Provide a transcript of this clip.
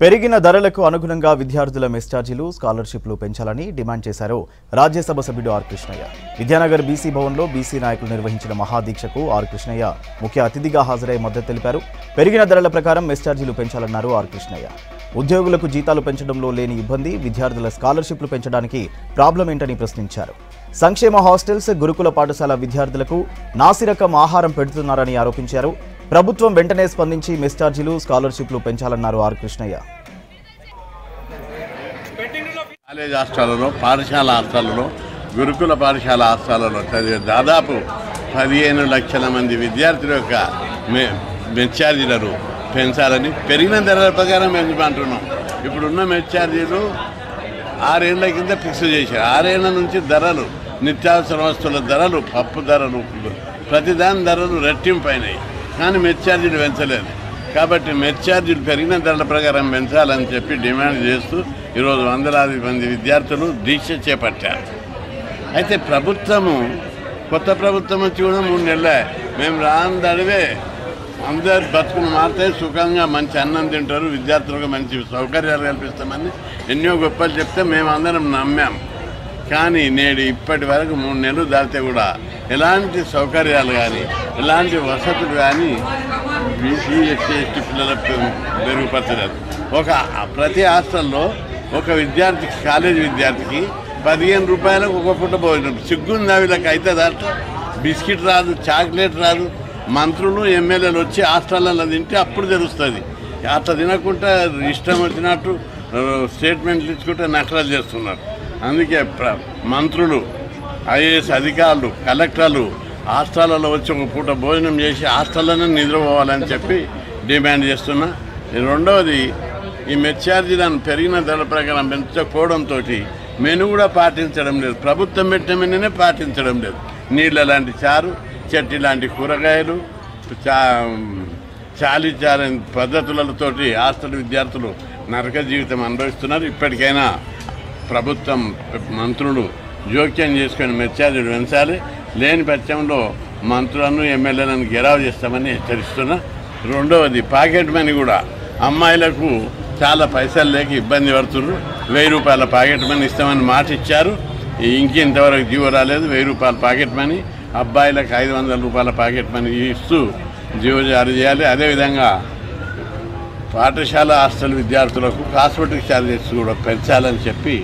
పెరిగిన ధరలకు అనుగుణంగా విద్యార్థుల మెస్ ఛార్జీలు స్కాలర్‌షిప్‌లు పెంచాలని డిమాండ్ చేశారు రాజ్యసభ సభ్యుడు ఆర్ కృష్ణయ్య. విద్యానగర్ బీసీ భవన్లో బీసీ నాయకులు నిర్వహించిన మహాదీక్షకు ఆర్ కృష్ణయ్య ముఖ్య అతిథిగా హాజరై మద్దతు తెలిపారు. పెరిగిన ధరల ప్రకారం మెస్ ఛార్జీలు పెంచాలన్నారు ఆర్ కృష్ణయ్య. ఉద్యోగులకు జీతాలు పెంచడంలో లేని ఇబ్బంది, విద్యార్థుల స్కాలర్‌షిప్‌లు పెంచడానికి ప్రాబ్లం ఏంటని ప్రశ్నించారు. సంక్షేమ హాస్టల్స్, గురుకుల పాఠశాల విద్యార్థులకు నాసిరకం ఆహారం పెడుతున్నారని ఆరోపించారు. ప్రభుత్వం వెంటనే స్పందించి మెస్ ఛార్జీలు, స్కాలర్‌షిప్‌లు పెంచాలన్నారు ఆర్ కృష్ణయ్య. కాలేజ్ హాస్టళ్లలో, పాఠశాల హాస్టళ్లలో, గురుకుల పాఠశాల హాస్టళ్లలో చదివే దాదాపు 15 లక్షల మంది విద్యార్థుల యొక్క మెస్ ఛార్జీలను పెంచాలని పెరిగిన ధరల ప్రకారం పెంచమంటున్నాం. ఇప్పుడున్న మెస్ ఛార్జీలు 6 ఏళ్ల కింద ఫిక్స్ చేశారు. 6 ఏళ్ల నుంచి ధరలు, నిత్యావసర వస్తువుల ధరలు, పప్పు ధరలు, ప్రతిదాని ధరలు రెట్టింపైనాయి. కానీ మెస్ ఛార్జీలు పెంచలేదు. కాబట్టి మెస్ ఛార్జీలు పెరిగిన ధరల ప్రకారం పెంచాలని చెప్పి డిమాండ్ చేస్తూ ఈరోజు వందలాది మంది విద్యార్థులు దీక్ష చేపట్టారు. అయితే ప్రభుత్వము, కొత్త ప్రభుత్వం వచ్చి కూడా 3 నెలలే. మేము రాందడివే అందరు బతుకులు మారితే సుఖంగా మంచి అన్నం తింటారు, విద్యార్థులకు మంచి సౌకర్యాలు కల్పిస్తామని ఎన్నో గొప్పలు చెప్తే మేమందరం నమ్మాం. కానీ నేడు ఇప్పటి వరకు 3 నెలలు దాటితే కూడా ఎలాంటి సౌకర్యాలు కానీ, ఎలాంటి వసతులు కానీ బీసీ, ఎస్సీ, ఎస్టీ పిల్లలకు మెరుగుపరచలేదు. ప్రతి హాస్టల్లో ఒక విద్యార్థికి, కాలేజీ విద్యార్థికి 15 రూపాయలకు ఒక పూట భోజనం. సిగ్గుందా వీళ్ళకి? అయితే దాంట్లో బిస్కెట్ రాదు, చాక్లెట్ రాదు. మంత్రులు, ఎమ్మెల్యేలు వచ్చి హాస్టల్లో తింటే అప్పుడు తెలుస్తుంది. అట్లా తినకుండా ఇష్టం వచ్చినట్టు స్టేట్మెంట్లు ఇచ్చుకుంటే నకరాలు చేస్తున్నారు. అందుకే మంత్రులు, ఐఏఎస్ అధికారులు, కలెక్టర్లు హాస్టళ్లలో వచ్చి ఒక పూట భోజనం చేసి హాస్టల్లోనే నిద్రపోవాలని చెప్పి డిమాండ్ చేస్తున్నా. రెండవది, ఈ మెస్ ఛార్జీలను పెరిగిన ధరల ప్రకారం పెంచకపోవడంతో మెను కూడా పాటించడం లేదు. ప్రభుత్వం పెట్టిన మెనునే పాటించడం లేదు. నీళ్ళ లాంటి చారు, చట్నీ లాంటి కూరగాయలు, చాలీచారని పద్ధతులతోటి హాస్టల్ విద్యార్థులు నరక జీవితం అనుభవిస్తున్నారు. ఇప్పటికైనా ప్రభుత్వం, మంత్రులు జోక్యం చేసుకొని మెస్ ఛార్జీలు పెంచాలి. లేని పక్షంలో మంత్రులను, ఎమ్మెల్యేలను గెరావ్ చేస్తామని హెచ్చరిస్తున్నా. రెండవది, పాకెట్ మనీ కూడా అమ్మాయిలకు చాలా పైసలు లేక ఇబ్బంది పడుతున్నారు. 1000 రూపాయల పాకెట్ మనీ ఇస్తామని మాట ఇచ్చారు. ఇంతవరకు జీవో రాలేదు. 1000 రూపాయల పాకెట్ మనీ, అబ్బాయిలకు 500 రూపాయల పాకెట్ మనీ ఇస్తూ జీవో జారీ చేయాలి. అదేవిధంగా పాఠశాల హాస్టల్ విద్యార్థులకు కాస్మెటిక్ ఛార్జెస్ కూడా పెంచాలని చెప్పి